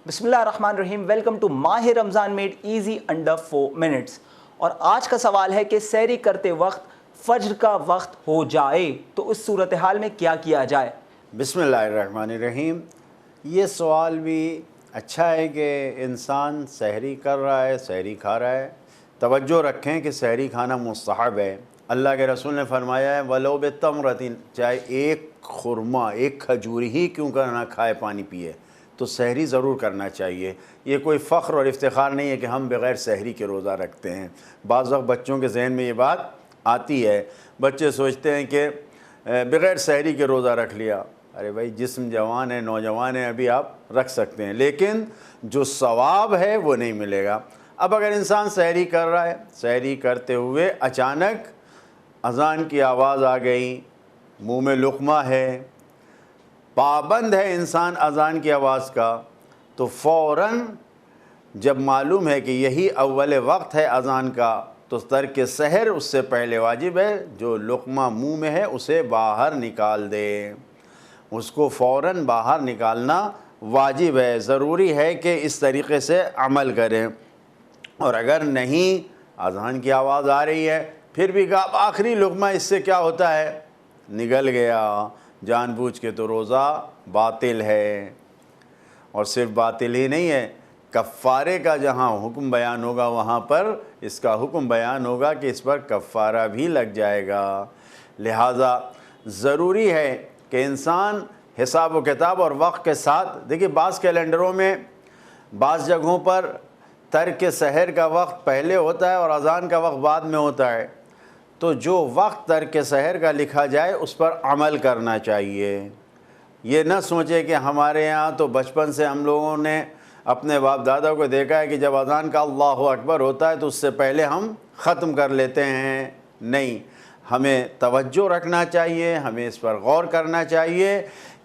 बिस्मिल्लाहिर्रहमानिर्रहीम। Welcome to माह Ramzan made easy under 4 minutes. और आज का सवाल है कि सहरी करते वक्त फज्र का वक्त हो जाए तो उस सूरत हाल में क्या किया जाए। बिस्मिल्लाहिर्रहमानिर्रहीम। ये सवाल भी अच्छा है कि इंसान सहरी कर रहा है, सहरी खा रहा है। तवज्जो रखें कि सहरी खाना मुस्तहब है। अल्लाह के रसूल ने फरमाया है वलो बितमरतिन, चाहे एक खुरमा, एक खजूर ही क्यों कर ना खाए, पानी पिए, तो सहरी ज़रूर करना चाहिए। ये कोई फ़ख्र और इफ्तिखार नहीं है कि हम बग़ैर सहरी के रोज़ा रखते हैं। बाज़ वक़्त बच्चों के जहन में ये बात आती है, बच्चे सोचते हैं कि बग़ैर सहरी के रोज़ा रख लिया। अरे भाई, जिस्म जवान है, नौजवान है, अभी आप रख सकते हैं, लेकिन जो सवाब है वो नहीं मिलेगा। अब अगर इंसान सहरी कर रहा है, सहरी करते हुए अचानक अज़ान की आवाज़ आ गई, मुँह में लुक़मा है, पाबंद है इंसान अज़ान की आवाज़ का, तो फ़ौरन जब मालूम है कि यही अव्वल वक्त है अज़ान का, तो तर्क सहर उससे पहले वाजिब है। जो लुक़मा मुँह में है उसे बाहर निकाल दे, उसको फ़ौरन बाहर निकालना वाजिब है। ज़रूरी है कि इस तरीक़े से अमल करें। और अगर नहीं, अज़ान की आवाज़ आ रही है, फिर भी आखिरी लुक़मा इससे क्या होता है, निगल गया, जानबूझ के, तो रोज़ा बातिल है। और सिर्फ बातिल ही नहीं है, कफ़ारे का जहाँ हुक्म बयान होगा वहाँ पर इसका हुक्म बयान होगा कि इस पर कफ़ारा भी लग जाएगा। लिहाजा ज़रूरी है कि इंसान हिसाब व किताब और वक्त के साथ, देखिए बाज़ कैलेंडरों में बाज़ जगहों पर तर्क सहर का वक्त पहले होता है और अज़ान का वक्त बाद में होता है। तो जो वक्त तर्क सहर का लिखा जाए उस पर अमल करना चाहिए। ये न सोचे कि हमारे यहाँ तो बचपन से हम लोगों ने अपने बाप दादा को देखा है कि जब अज़ान का अल्लाहु अकबर होता है तो उससे पहले हम ख़त्म कर लेते हैं। नहीं, हमें तवज्जो रखना चाहिए, हमें इस पर गौर करना चाहिए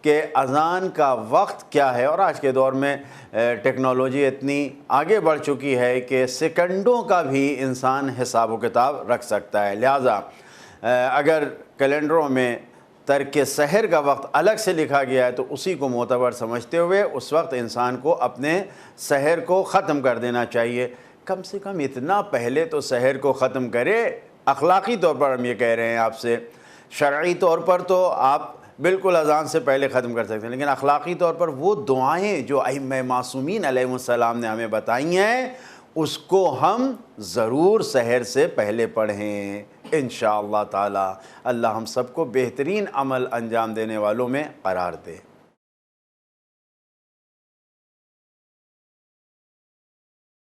कि अज़ान का वक्त क्या है। और आज के दौर में टेक्नोलॉजी इतनी आगे बढ़ चुकी है कि सेकंडों का भी इंसान हिसाब व किताब रख सकता है। लिहाजा अगर कैलेंडरों में तर्क सहर का वक्त अलग से लिखा गया है तो उसी को मोतबर समझते हुए उस वक्त इंसान को अपने सहर को ख़त्म कर देना चाहिए। कम से कम इतना पहले तो सहर को ख़त्म करे। अखलाक़ी तौर पर हम ये कह रहे हैं आपसे, शरई तौर पर तो आप बिल्कुल अज़ान से पहले ख़त्म कर सकते हैं, लेकिन अखलाक़ी तौर पर वो दुआएँ जो अइम्मा मासूमीन अलैहिमुस्सलाम ने हमें बताई हैं उसको हम ज़रूर सहर से पहले पढ़ें इंशाअल्लाह ताला। अल्लाह हम सबको बेहतरीन अमल अंजाम देने वालों में क़रार दे।